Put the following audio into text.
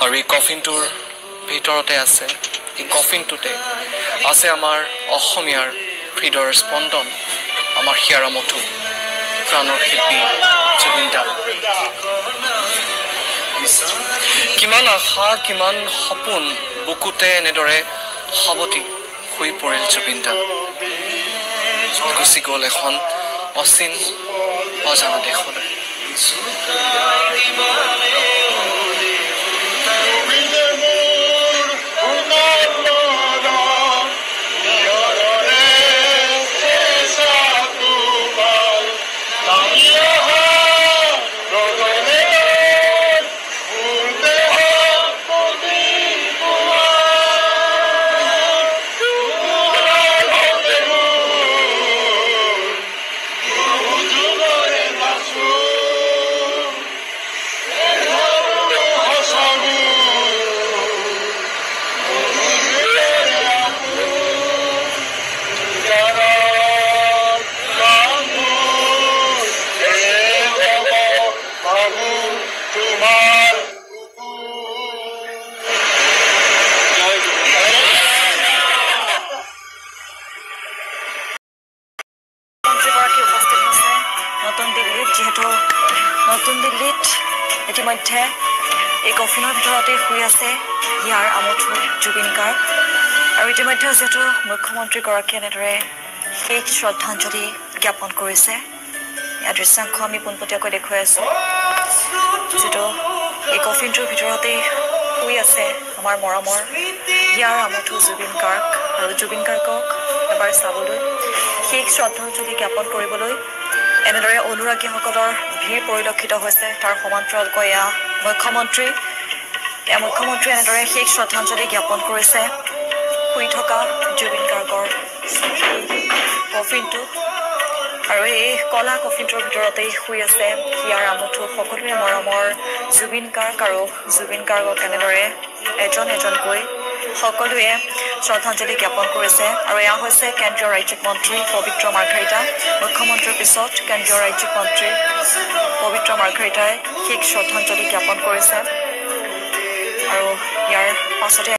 আৰু এই কফিনটোৰ ভিতৰতে আছে, এই কফিনটোতে আছে আমাৰ অসমীয়াৰ হৃদয়ৰ স্পন্দন, আমাৰ হিয়াৰ আমঠু প্ৰাণৰ শিল্পী জুবিন দা। কিমান আশা কিমান সপোন বুকুতে এনেদৰে সাৱটি শুই পৰিল জুবিন দা। গুচি গ'ল এখন অচিন অজানা দেশলৈ। নতুন দিল্লীত ইতিমধ্যে এই কফিনৰ ভিতৰতে শুই আছে হিয়াৰ আমঠু জুবিন গাৰ্গ। আৰু ইতিমধ্যে যিহেতু মুখ্যমন্ত্ৰীগৰাকীয়ে এনেদৰে শেষ শ্ৰদ্ধাঞ্জলি জ্ঞাপন কৰিছে, ইয়াৰ দৃশ্যাংশ আমি পোনপটীয়াকৈ দেখুৱাই আছোঁ। যিটো এই কফিনটোৰ ভিতৰতেই শুই আছে আমাৰ মৰমৰ হিয়াৰ আমঠু জুবিন গাৰ্গ। আৰু জুবিন গাৰ্গক এবাৰ চাবলৈ, শেষ শ্ৰদ্ধাঞ্জলি জ্ঞাপন কৰিবলৈ এনেদৰে অনুৰাগীসকলৰ ভিৰ পৰিলক্ষিত হৈছে। তাৰ সমান্তৰালকৈ এয়া মুখ্যমন্ত্ৰী এনেদৰে শেষ শ্ৰদ্ধাঞ্জলি জ্ঞাপন কৰিছে শুই থকা জুবিন গাৰ্গৰ কফিনটোত। আৰু এই কলা কফিনটোৰ ভিতৰতেই শুই আছে হিয়াৰ আমঠু সকলোৰে মৰমৰ জুবিন গাৰ্গ। আৰু জুবিন গাৰ্গক এনেদৰে এজন এজনকৈ সকলোৱে শ্ৰদ্ধাঞ্জলি জ্ঞাপন কৰিছে। আৰু এয়া হৈছে কেন্দ্ৰীয় ৰাজ্যিক মন্ত্ৰী পবিত্ৰ মাৰ্ঘেৰিটা। মুখ্যমন্ত্ৰীৰ পিছত কেন্দ্ৰীয় ৰাজ্যিক মন্ত্ৰী পবিত্ৰ মাৰ্ঘেৰিটাই শেষ শ্ৰদ্ধাঞ্জলি জ্ঞাপন কৰিছে। আৰু ইয়াৰ পাছতে